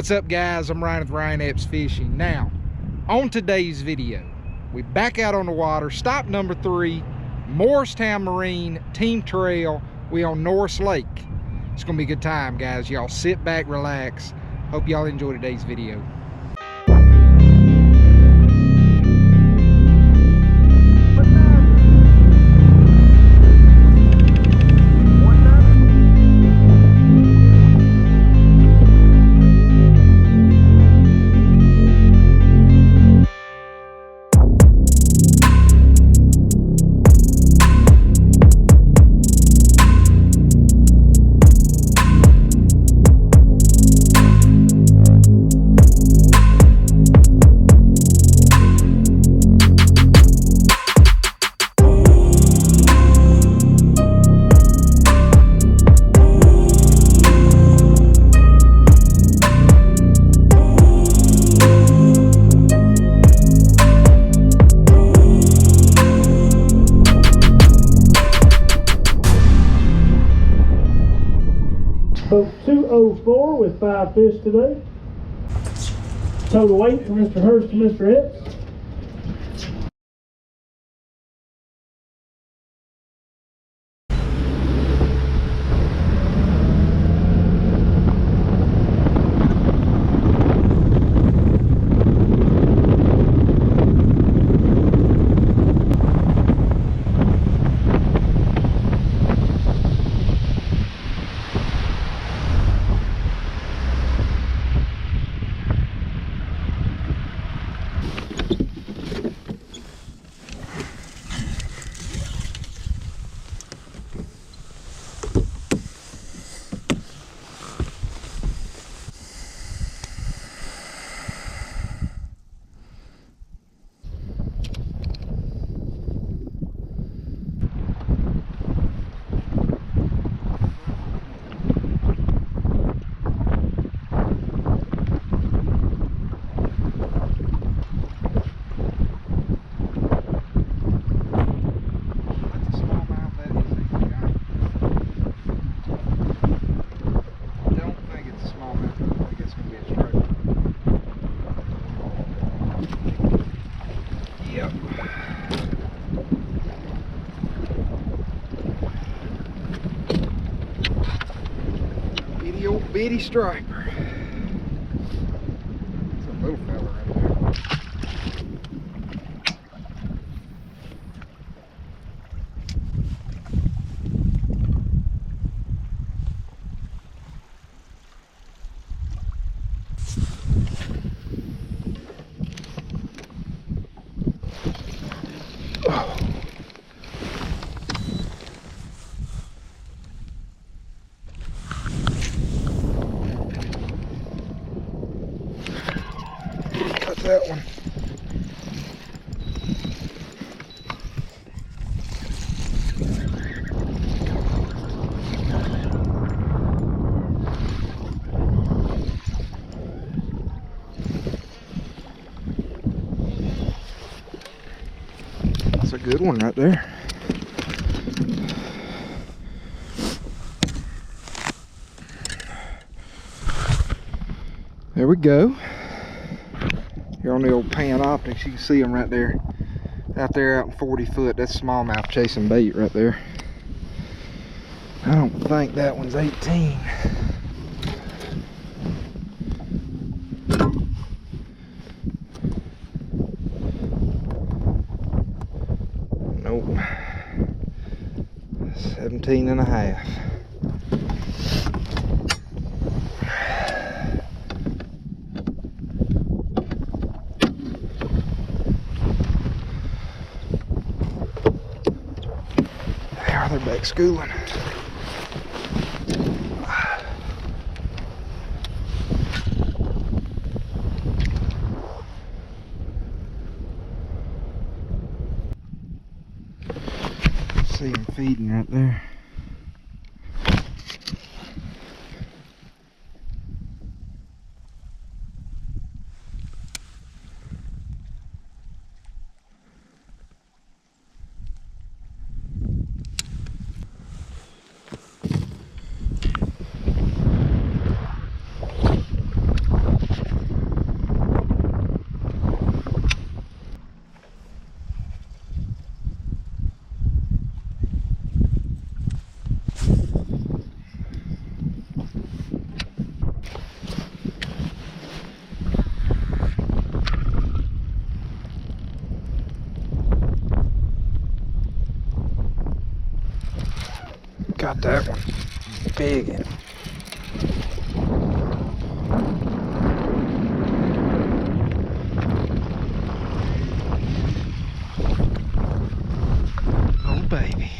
What's up, guys? I'm Ryan with Ryan Epps Fishing. Now, on today's video, we back out on the water. Stop number 3, Morristown Marine Team Trail. We on Norris Lake. It's gonna be a good time, guys. Y'all sit back, relax. Hope y'all enjoy today's video. Boat 204 with 5 fish today. Total weight for Mr. Hurst and Mr. Epps. Bitty striper. It's a little fella right there. Oh. That one. That's a good one right there. There we go. Here on the old pan optics, you can see them right there. Out there out in 40 foot. That's smallmouth chasing bait right there. I don't think that one's 18. Nope. 17 and a half. They're back schooling. See them feeding right there. got that one. Big one. Oh, baby.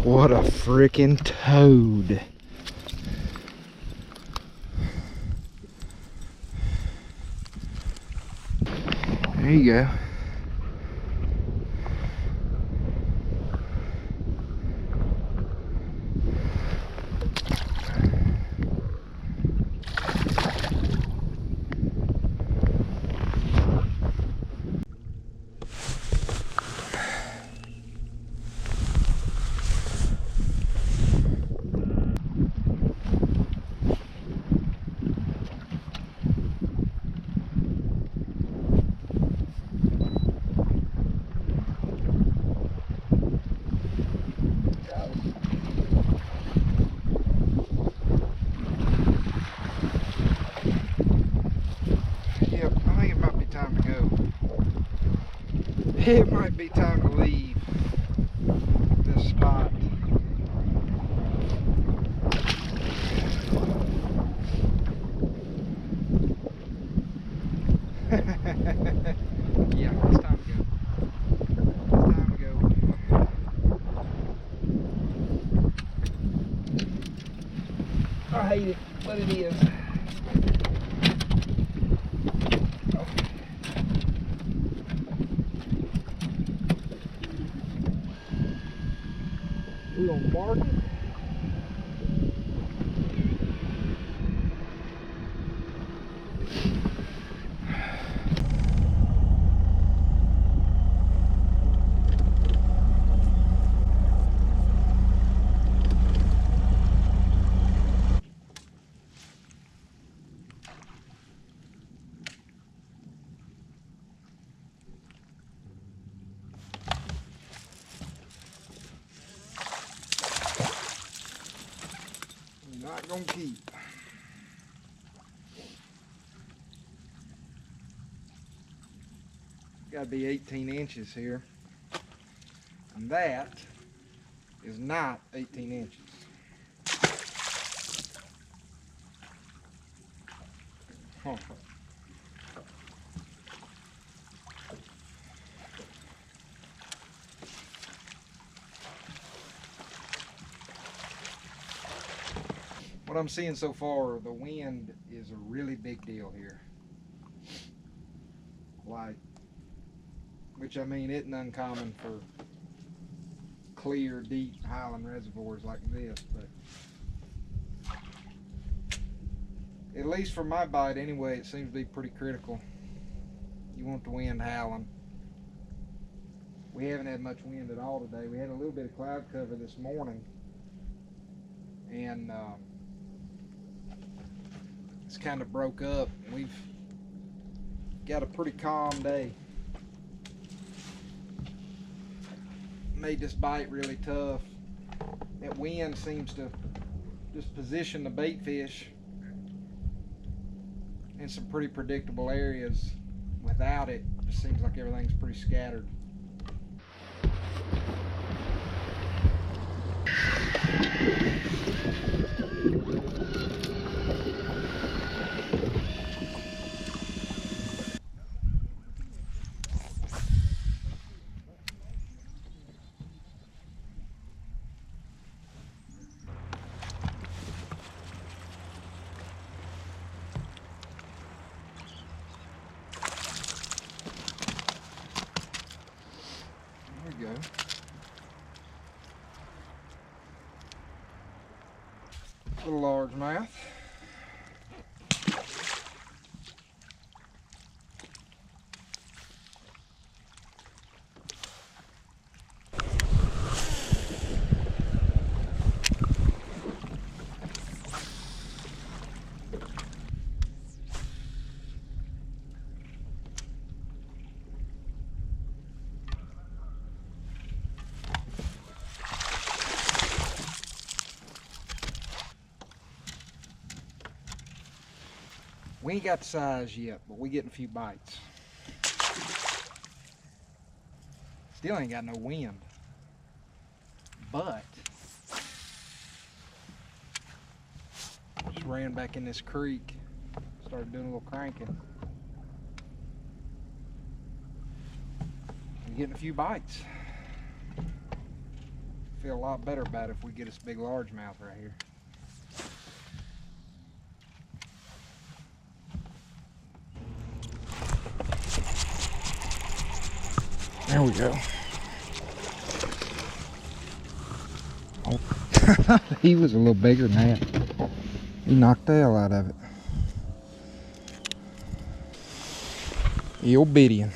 What a freaking toad. There you go. It might be time to leave this spot. Yeah, it's time to go. It's time to go. I hate it, but it is. We're gonna mark it. Not gonna keep. Gotta be 18 inches here. And that is not 18 inches. Huh. What I'm seeing so far, the wind is a really big deal here. Like, which I mean, isn't uncommon for clear, deep highland reservoirs like this, but at least for my bite anyway, it seems to be pretty critical. You want the wind howling. We haven't had much wind at all today. We had a little bit of cloud cover this morning, and it's kind of broke up. We've got a pretty calm day. Made this bite really tough. That wind seems to just position the bait fish in some pretty predictable areas. Without it, it just seems like everything's pretty scattered. There we go. Little largemouth. We ain't got the size yet, but we getting a few bites. Still ain't got no wind. But Just ran back in this creek, started doing a little cranking. And getting a few bites. Feel a lot better about it if we get this big largemouth right here. There we go. Oh. He was a little bigger than that. He knocked the hell out of it. The old Bidian.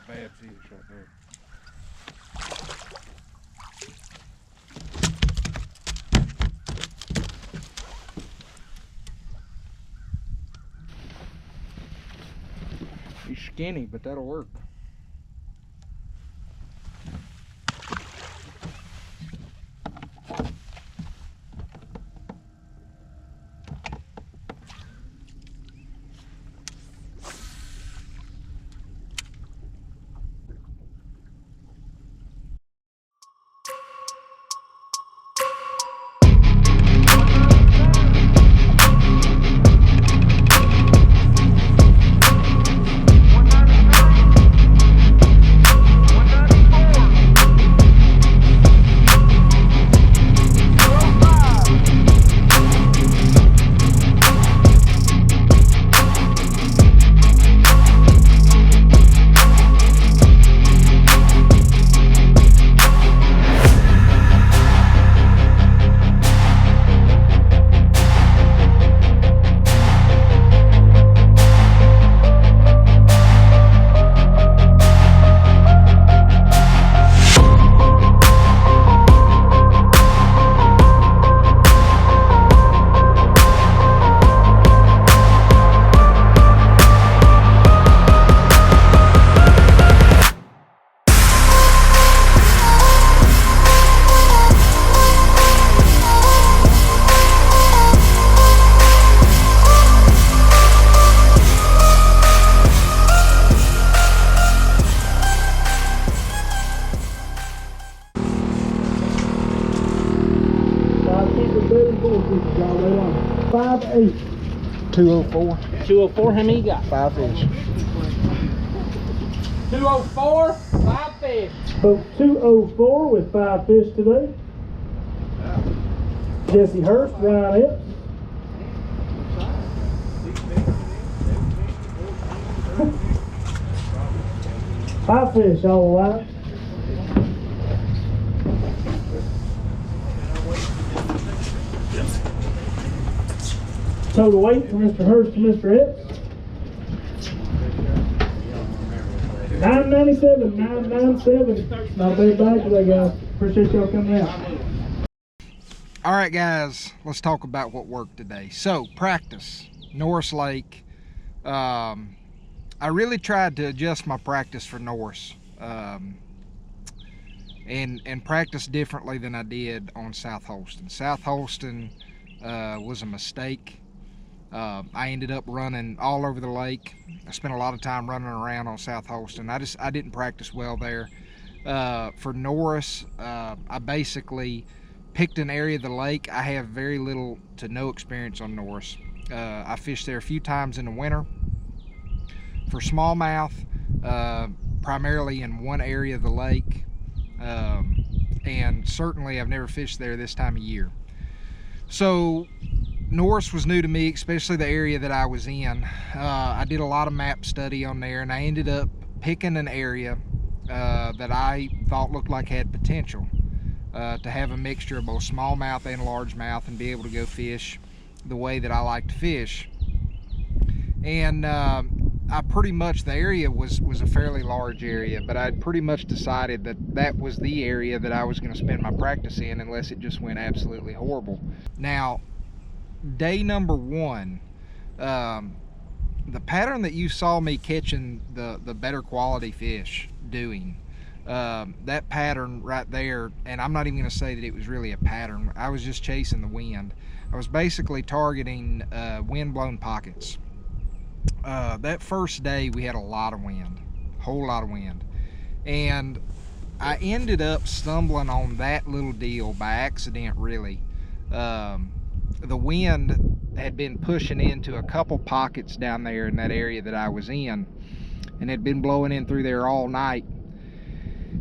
Bad fish right there. He's skinny, but that'll work. Five, 8. 204. 204, how many you got? 5 fish. 204, 5 fish. So 204 with 5 fish today. Jesse Hurst, Ryan Epps. Five fish all alive. Total weight from Mr. Hurst to Mr. Epps. 997, 997. Not a bad bite today, guys. Appreciate y'all coming out. All right, guys, let's talk about what worked today. So, practice, Norris Lake. I really tried to adjust my practice for Norris and practice differently than I did on South Holston. South Holston was a mistake. I ended up running all over the lake. I spent a lot of time running around on South Holston. I didn't practice well there. For Norris, I basically picked an area of the lake. I have very little to no experience on Norris. I fished there a few times in the winter for smallmouth, primarily in one area of the lake, and certainly I've never fished there this time of year. So Norris was new to me, especially the area that I was in. I did a lot of map study on there, and I ended up picking an area that I thought looked like had potential to have a mixture of both smallmouth and largemouth and be able to go fish the way that I like to fish. And I pretty much, the area was a fairly large area, but I'd pretty much decided that that was the area that I was going to spend my practice in unless it just went absolutely horrible. Now, day number one, the pattern that you saw me catching the better quality fish doing, that pattern right there, and I'm not even going to say that it was really a pattern. I was just chasing the wind. I was basically targeting wind-blown pockets. That first day we had a lot of wind, a whole lot of wind, and I ended up stumbling on that little deal by accident, really. The wind had been pushing into a couple pockets down there in that area that I was in, and had been blowing in through there all night.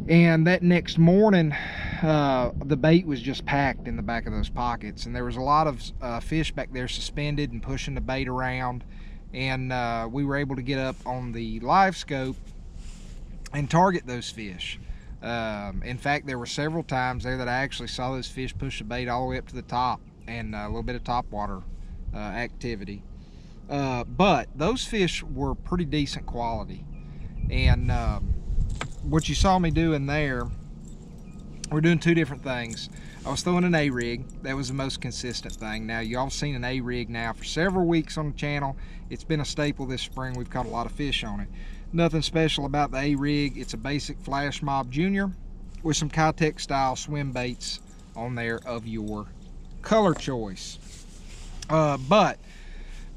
And that next morning, the bait was just packed in the back of those pockets, and there was a lot of fish back there suspended and pushing the bait around. And we were able to get up on the live scope and target those fish. In fact, there were several times there that I actually saw those fish push the bait all the way up to the top, and a little bit of topwater activity. But those fish were pretty decent quality. And what you saw me doing there, we're doing two different things. I was throwing an A-rig. That was the most consistent thing. Now, y'all have seen an A-rig now for several weeks on the channel. It's been a staple this spring. We've caught a lot of fish on it. Nothing special about the A-rig. It's a basic Flash Mob Junior with some Kitech style swim baits on there of your color choice. But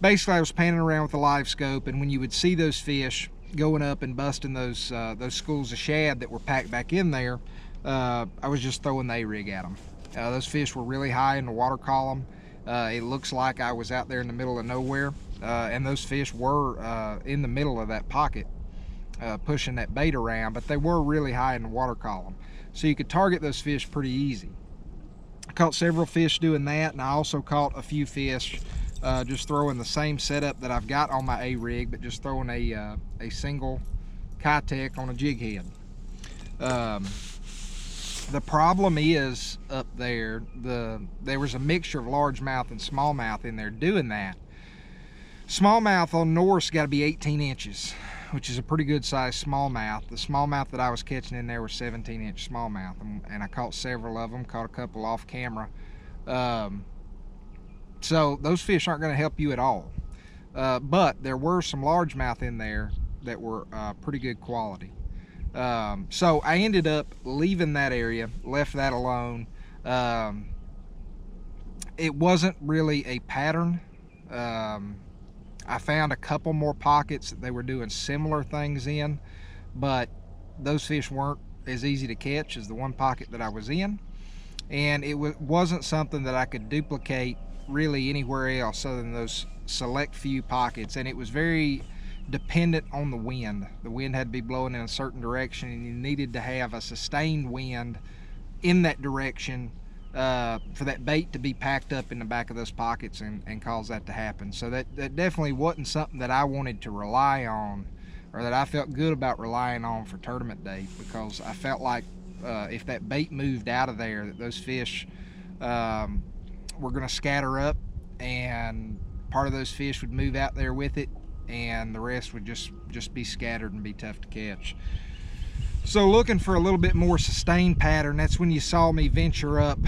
basically I was panning around with the live scope, and when you would see those fish going up and busting those schools of shad that were packed back in there, I was just throwing the A-rig at them. Those fish were really high in the water column. It looks like I was out there in the middle of nowhere, and those fish were in the middle of that pocket, pushing that bait around, but they were really high in the water column, so you could target those fish pretty easy. I caught several fish doing that, and I also caught a few fish just throwing the same setup that I've got on my A-rig, but just throwing a single Kitech on a jig head. The problem is up there, there was a mixture of largemouth and smallmouth in there doing that. Smallmouth on Norris got to be 18 inches, which is a pretty good size smallmouth. The smallmouth that I was catching in there was 17-inch smallmouth, and I caught several of them, caught a couple off camera. So those fish aren't going to help you at all. But there were some largemouth in there that were pretty good quality. So I ended up leaving that area, left that alone. It wasn't really a pattern. I found a couple more pockets that they were doing similar things in, but those fish weren't as easy to catch as the one pocket that I was in, and it wasn't something that I could duplicate really anywhere else other than those select few pockets. And it was very dependent on the wind. The wind had to be blowing in a certain direction, and you needed to have a sustained wind in that direction for that bait to be packed up in the back of those pockets and cause that to happen. So that definitely wasn't something that I wanted to rely on, or that I felt good about relying on for tournament day, because I felt like if that bait moved out of there, that those fish were going to scatter up, and part of those fish would move out there with it, and the rest would just be scattered and be tough to catch. So looking for a little bit more sustained pattern, that's when you saw me venture up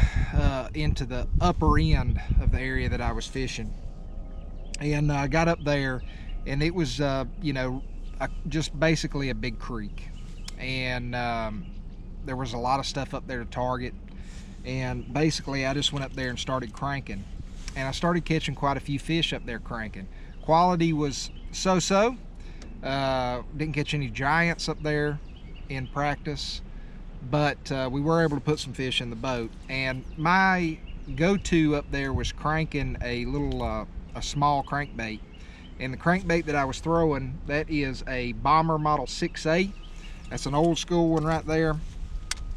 into the upper end of the area that I was fishing. And I got up there, and it was you know, just basically a big creek, and there was a lot of stuff up there to target. And basically I just went up there and started cranking, and I started catching quite a few fish up there cranking. Quality was so-so. Didn't catch any giants up there in practice, but we were able to put some fish in the boat. And my go-to up there was cranking a little a small crankbait, and the crankbait that I was throwing, that is a Bomber Model 6A. That's an old school one right there.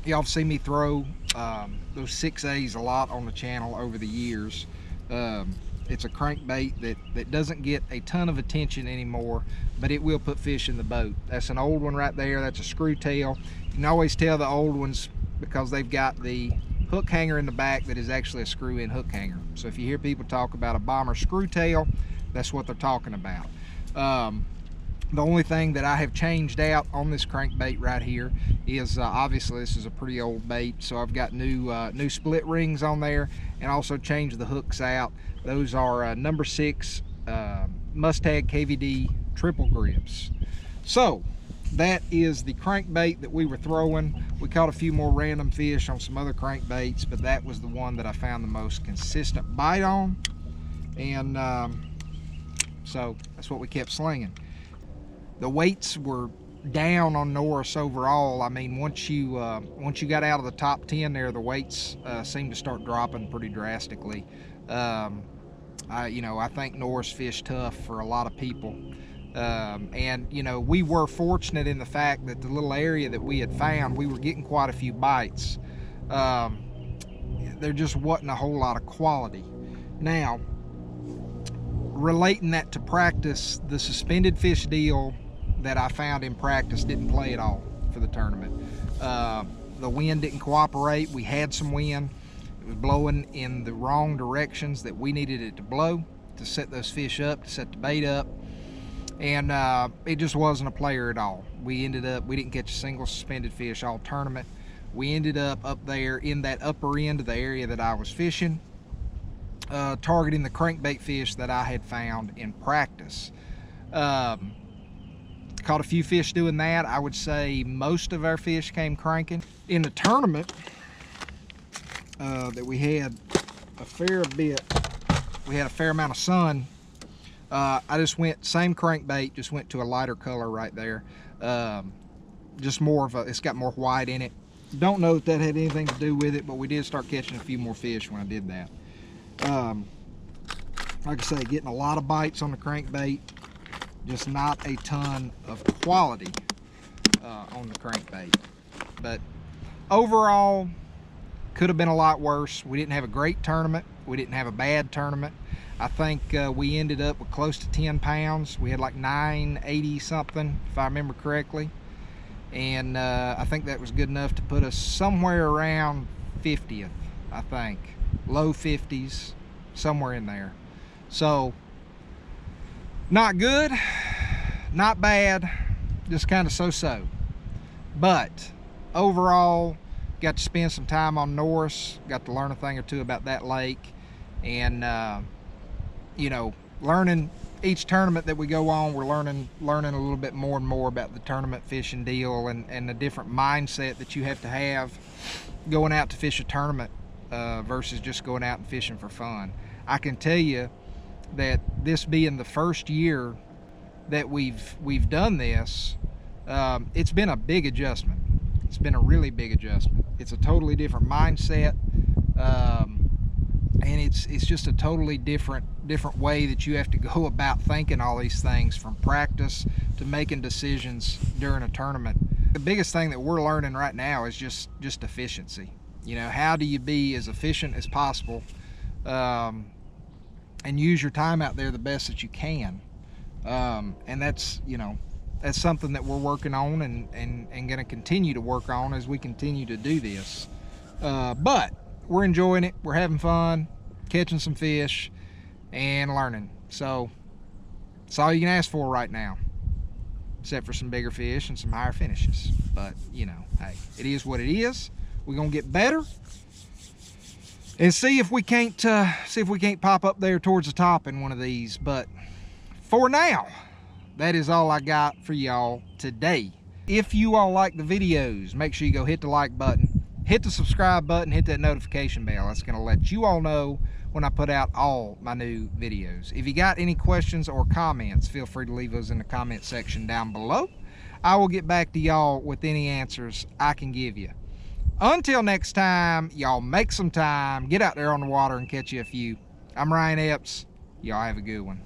Y'all have seen me throw those 6As a lot on the channel over the years. It's a crankbait that doesn't get a ton of attention anymore, but it will put fish in the boat. That's an old one right there. That's a screw tail. You can always tell the old ones because they've got the hook hanger in the back that is actually a screw-in hook hanger. So if you hear people talk about a Bomber screw tail, that's what they're talking about. The only thing that I have changed out on this crankbait right here is obviously this is a pretty old bait, so I've got new split rings on there, and also changed the hooks out. Those are number 6 Mustang KVD triple grips. So that is the crankbait that we were throwing. We caught a few more random fish on some other crankbaits, but that was the one that I found the most consistent bite on. And so that's what we kept slinging. The weights were down on Norris overall. I mean, once you got out of the top 10 there, the weights seemed to start dropping pretty drastically. I think Norris fish tough for a lot of people. And we were fortunate in the fact that the little area that we had found, we were getting quite a few bites. There just wasn't a whole lot of quality. Now, relating that to practice, the suspended fish deal that I found in practice didn't play at all for the tournament. The wind didn't cooperate. We had some wind. It was blowing in the wrong directions that we needed it to blow to set those fish up, to set the bait up. And it just wasn't a player at all. We didn't catch a single suspended fish all tournament. We ended up there in that upper end of the area that I was fishing, targeting the crankbait fish that I had found in practice. Caught a few fish doing that. I would say most of our fish came cranking. In the tournament that we had a fair amount of sun. I just went, same crankbait, just went to a lighter color right there. Just more of a, it's got more white in it. Don't know if that had anything to do with it, but we did start catching a few more fish when I did that. Like I say, getting a lot of bites on the crankbait, just not a ton of quality on the crankbait. But overall, could have been a lot worse. We didn't have a great tournament. We didn't have a bad tournament. I think we ended up with close to 10 pounds. We had like 980 something, if I remember correctly. And I think that was good enough to put us somewhere around 50th, I think. Low 50s, somewhere in there. So, not good, not bad, just kind of so-so. But overall, got to spend some time on Norris, got to learn a thing or two about that lake, and learning each tournament that we go on, we're learning a little bit more and more about the tournament fishing deal and the different mindset that you have to have going out to fish a tournament versus just going out and fishing for fun. I can tell you that this being the first year that we've done this, it's been a big adjustment. It's been a really big adjustment. It's a totally different mindset, and it's just a totally different way that you have to go about thinking all these things, from practice to making decisions during a tournament. The biggest thing that we're learning right now is just efficiency. How do you be as efficient as possible and use your time out there the best that you can? And that's something that we're working on and going to continue to work on as we continue to do this. But we're enjoying it. We're having fun, catching some fish and learning. So it's all you can ask for right now, except for some bigger fish and some higher finishes. But hey, it is what it is. We're gonna get better and see if we can't pop up there towards the top in one of these. But for now, that is all I got for y'all today. If you all like the videos, make sure you go hit the like button, hit the subscribe button, hit that notification bell. That's gonna let you all know when I put out all my new videos. If you got any questions or comments, feel free to leave those in the comment section down below. I will get back to y'all with any answers I can give you. Until next time, y'all make some time, get out there on the water and catch you a few. I'm Ryan Epps. Y'all have a good one.